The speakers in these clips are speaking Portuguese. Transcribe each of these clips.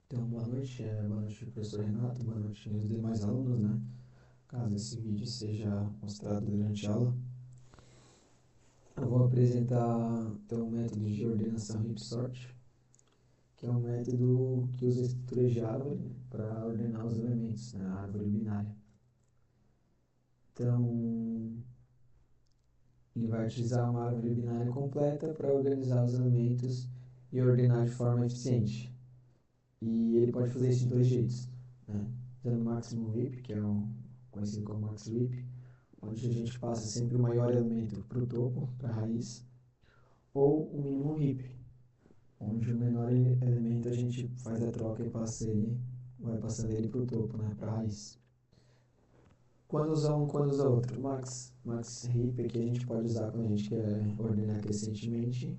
Então, boa noite, professor Renato, boa noite aos demais alunos, né? Caso esse vídeo seja mostrado durante a aula, eu vou apresentar então, o método de ordenação Hip-Sort, que é um método que usa estruturas de árvore para ordenar os elementos na árvore binária. Então, ele vai utilizar uma árvore binária completa para organizar os elementos e ordenar de forma eficiente. E ele pode fazer isso de dois jeitos, né? Usando o Maximum Heap, que é conhecido como Max Heap, onde a gente passa sempre o maior elemento para o topo, para a raiz, ou o Minimum Heap, onde o menor elemento a gente faz a troca e vai passando ele para o topo, né, para a raiz. Quando usa um, quando usa outro? Max Heap aqui a gente pode usar quando a gente quer ordenar crescentemente,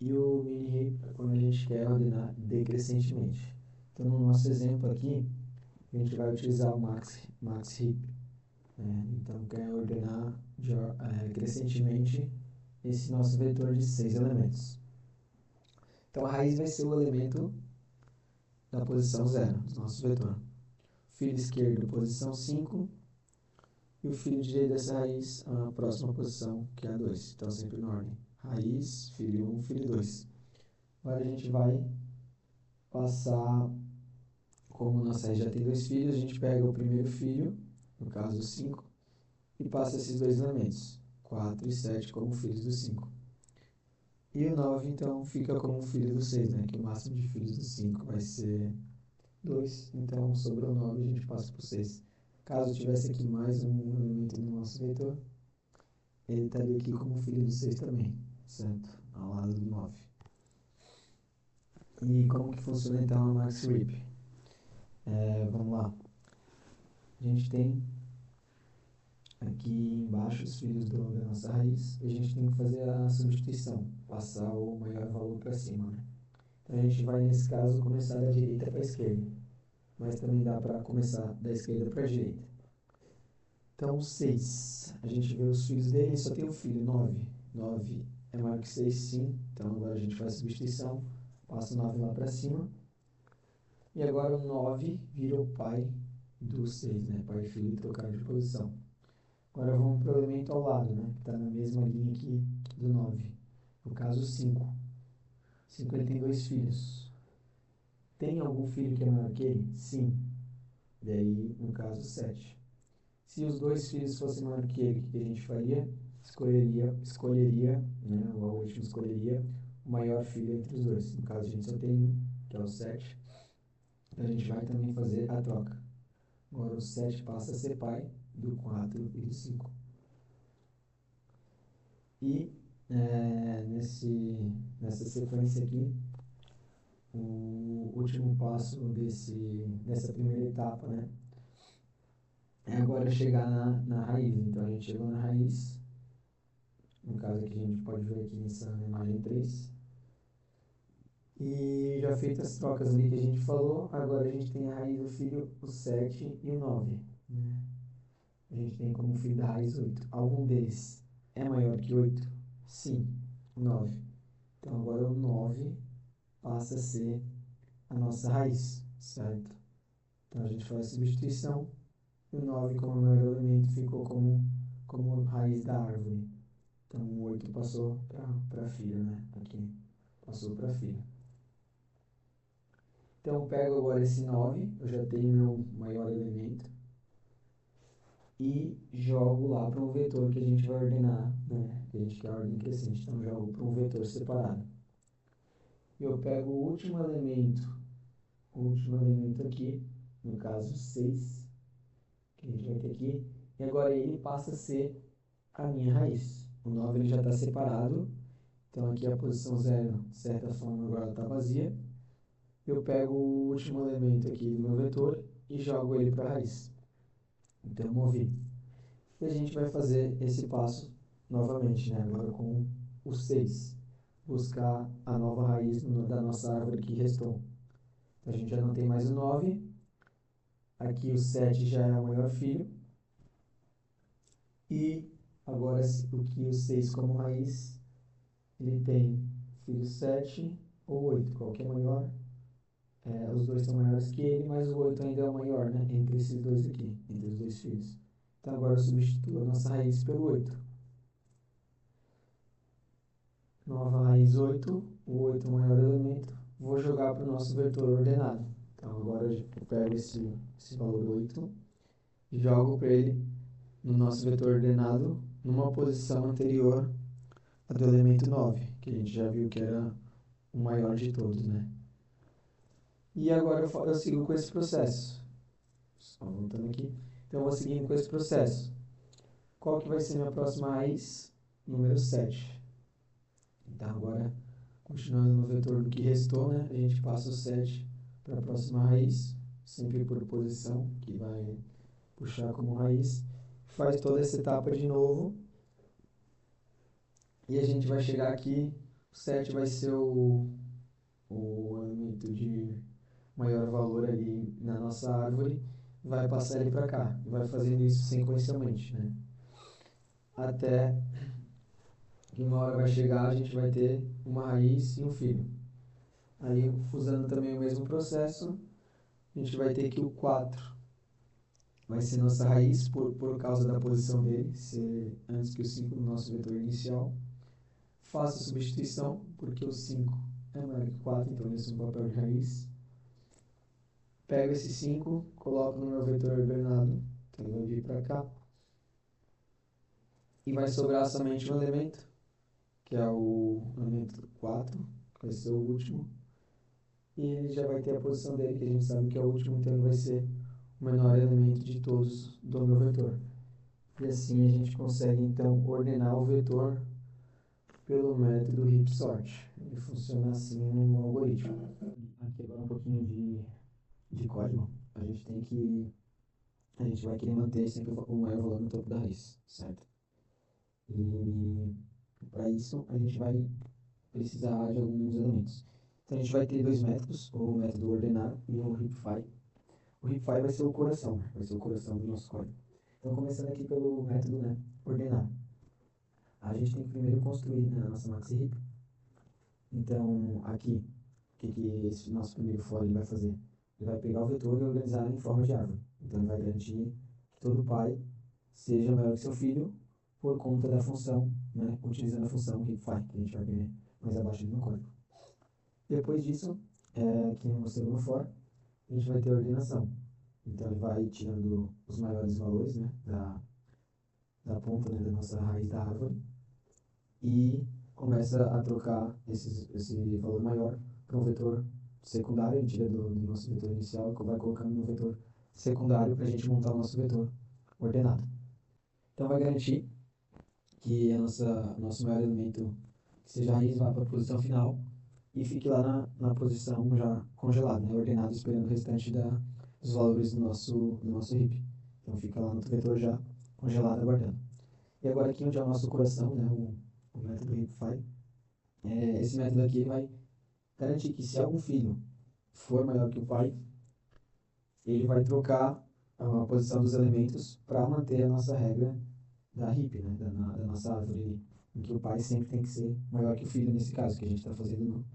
e o Mini Heap quando a gente quer ordenar decrescentemente. Então, no nosso exemplo aqui, a gente vai utilizar o Max Heap. Então, quer ordenar crescentemente esse nosso vetor de 6 elementos. Então, a raiz vai ser o elemento da posição 0 do nosso vetor. O filho esquerdo, posição 5, e o filho direito dessa raiz, a próxima posição, que é a 2. Então, sempre na ordem. Raiz, filho 1, filho 2. Agora a gente vai passar, como nossa raiz já tem 2 filhos, a gente pega o primeiro filho, no caso o 5, e passa esses dois elementos, 4 e 7, como filhos do 5. E o 9, então, fica como filho do 6, né? Que o máximo de filhos do 5 vai ser 2. Então, sobrou 9 e a gente passa para o 6. Caso tivesse aqui mais um elemento no nosso vetor, ele estaria aqui como filho do 6 também, certo? Ao lado do 9. E como que funciona então a Max Heap? Vamos lá. A gente tem aqui embaixo os filhos da nossa raiz, e a gente tem que fazer a substituição, passar o maior valor para cima, né? Então a gente vai, nesse caso, começar da direita para a esquerda, mas também dá para começar da esquerda para a direita. Então, 6, a gente vê os filhos dele, só tem um filho, 9. 9 é maior que 6, sim, então agora a gente faz a substituição, passa o 9 lá para cima, e agora o 9 vira o pai do 6, né? Pai e filho trocaram de posição. Agora vamos para o elemento ao lado, né? Que está na mesma linha aqui do 9. No caso, 5. 5 ele tem 2 filhos. Tem algum filho que é maior que ele? Sim. Daí, no caso, 7. Se os 2 filhos fossem maior que ele, o que a gente faria? Escolheria, né? O último escolheria o maior filho entre os dois. No caso, a gente só tem um, que é o 7. Então, a gente vai também fazer a troca. Agora, o 7 passa a ser pai do 4 e do 5. E nessa sequência aqui, o último passo dessa primeira etapa, né, é agora chegar na raiz. Então a gente chegou na raiz, no caso aqui a gente pode ver aqui nessa imagem 3. E já feitas as trocas ali que a gente falou, agora a gente tem a raiz do filho, o 7 e o 9. Né? A gente tem como filho da raiz 8. Algum deles é maior que 8? Sim, 9. Então agora o 9 passa a ser a nossa raiz, certo? Então a gente faz a substituição e o 9 como maior elemento ficou como raiz da árvore. Então o 8 passou para a filha, né? Aqui, passou para a filha. Então eu pego agora esse 9, eu já tenho meu maior elemento, e jogo lá para um vetor que a gente vai ordenar, né? Que a gente quer a ordem crescente, então jogo para um vetor separado. Eu pego o último elemento aqui, no caso 6, que a gente vai ter aqui, e agora ele passa a ser a minha raiz. O 9 ele já está separado, então aqui a posição 0, de certa forma, agora está vazia. Eu pego o último elemento aqui do meu vetor e jogo ele para a raiz. Então eu movi. E a gente vai fazer esse passo novamente, né? Agora com o 6. Buscar a nova raiz da nossa árvore que restou. Então a gente já não tem mais o 9. Aqui o 7 já é o maior filho. E agora o 6 como raiz, ele tem filho 7 ou 8, qual que é maior? os dois são maiores que ele, mas o 8 ainda é o maior, né? Entre esses dois aqui, entre os dois filhos. Então agora eu substituo a nossa raiz pelo 8. Nova raiz 8, o 8 é o maior elemento, vou jogar para o nosso vetor ordenado. Então agora eu pego esse valor 8 e jogo para ele no nosso vetor ordenado numa posição anterior a do elemento 9, que a gente já viu que era o maior de todos, né? E agora eu sigo com esse processo. Só voltando aqui. Então eu vou seguindo com esse processo. Qual que vai ser minha próxima raiz? Número 7. Então agora, continuando no vetor do que restou, né? A gente passa o 7 para a próxima raiz, sempre por posição, que vai puxar como raiz. Faz toda essa etapa de novo. E a gente vai chegar aqui, o 7 vai ser o elemento de maior valor ali na nossa árvore, vai passar ele para cá, e vai fazendo isso sequencialmente, né? Até que uma hora vai chegar, a gente vai ter uma raiz e um filho. Aí, usando também o mesmo processo, a gente vai ter que o 4 vai ser nossa raiz por causa da posição dele, ser antes que o 5 no nosso vetor inicial. Faço a substituição, porque o 5 é maior que o 4, então ele assume o papel de raiz. Pego esse 5, coloco no meu vetor ordenado, então ele vai vir para cá. E vai sobrar somente um elemento, que é o elemento 4, que vai ser o último. E ele já vai ter a posição dele, que a gente sabe que é o último, então ele vai ser o menor elemento de todos do meu vetor. E assim a gente consegue então ordenar o vetor pelo método heap-sort. Ele funciona assim no algoritmo. Aqui agora um pouquinho de código. A gente vai querer manter sempre o maior valor no topo da raiz, certo? E para isso a gente vai precisar de alguns elementos. Então a gente vai ter dois métodos, o método ordenar e o heapify. O heapify vai ser o coração, vai ser o coração do nosso código. Então começando aqui pelo método, né, ordenar. A gente tem que primeiro construir, né, a nossa maxi heap. Então aqui, o que esse nosso primeiro for ele vai fazer? Ele vai pegar o vetor e organizar em forma de árvore. Então ele vai garantir que todo pai seja maior que seu filho por conta da função, né, utilizando a função heapify, que a gente vai ver mais abaixo no código. Depois disso, aqui no segundo for, a gente vai ter a ordenação. Então ele vai tirando os maiores valores, né, da ponta, né, da nossa raiz da árvore e começa a trocar esse valor maior para um vetor secundário. A gente tira do nosso vetor inicial e vai colocando no vetor secundário para a gente montar o nosso vetor ordenado. Então vai garantir que nosso maior elemento, que seja a raiz, vá para a posição final e fique lá na posição já congelada, né, ordenado, esperando o restante dos valores do nosso heap. Então fica lá no vetor já congelado, aguardando. E agora aqui onde é o nosso coração, né, o método heapify, esse método aqui ele vai garantir que se algum filho for maior que o pai, ele vai trocar a posição dos elementos para manter a nossa regra da heap, né, da nossa árvore, em que o pai sempre tem que ser maior que o filho, nesse caso, que a gente está fazendo no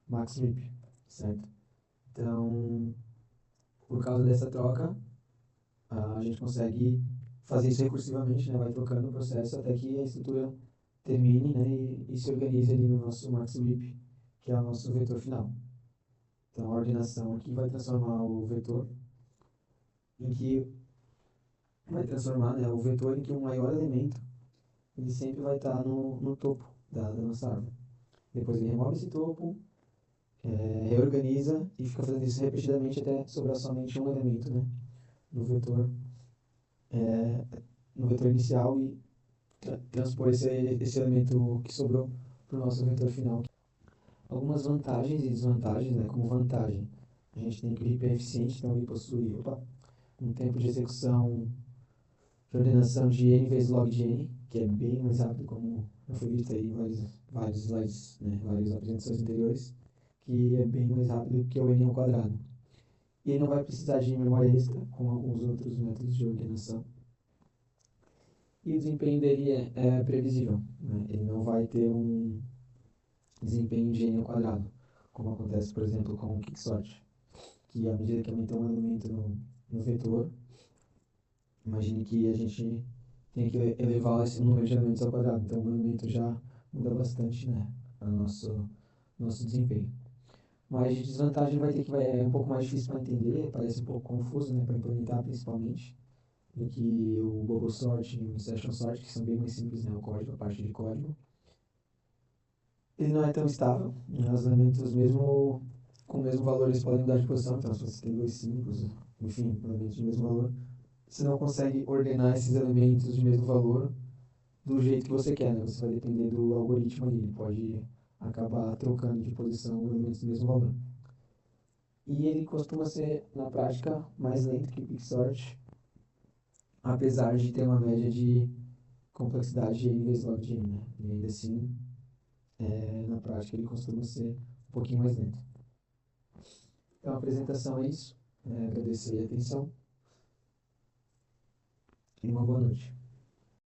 max heap, certo? Então, por causa dessa troca, a gente consegue fazer isso recursivamente, né, vai trocando o processo até que a estrutura termine, né, e se organize ali no nosso max heap, que é o nosso vetor final. Então, a ordenação aqui vai transformar o vetor em que vai transformar, né, o vetor em que o maior elemento ele sempre vai estar no topo da nossa árvore. Depois ele remove esse topo, reorganiza e fica fazendo isso repetidamente até sobrar somente um elemento, né, no vetor, no vetor inicial e transpor esse elemento que sobrou para o nosso vetor final. Algumas vantagens e desvantagens, né, como vantagem, a gente tem que o heap é eficiente, então ele possui um tempo de execução de ordenação de n vezes log de n, que é bem mais rápido, como já foi visto aí em vários slides, né, várias apresentações anteriores, que é bem mais rápido que o n ao quadrado. E ele não vai precisar de memória extra, como alguns outros métodos de ordenação. E o desempenho dele é previsível, né? Ele não vai ter um desempenho de n ao quadrado, como acontece, por exemplo, com o Quicksort. que à medida que aumenta um elemento no vetor, imagine que a gente tem que elevar esse número de elementos ao quadrado. Então, o elemento já muda bastante, né, o nosso desempenho. Mas de desvantagem é um pouco mais difícil para entender, parece um pouco confuso, né, para implementar principalmente, do que o Bubble Sort e o Insertion Sort, que são bem mais simples, né, o código, a parte de código. Ele não é tão estável, né, os elementos mesmo com o mesmo valor eles podem mudar de posição, então se você tem dois símbolos, enfim, elementos de mesmo valor, você não consegue ordenar esses elementos de mesmo valor do jeito que você quer, né? Você vai depender do algoritmo ali, ele pode acabar trocando de posição elementos do mesmo valor. E ele costuma ser, na prática, mais lento que o Quicksort, apesar de ter uma média de complexidade de n vezes log de n, né? E ainda assim, na prática, ele costuma ser um pouquinho mais lento. Então, a apresentação é isso. Agradecer a atenção e uma boa noite.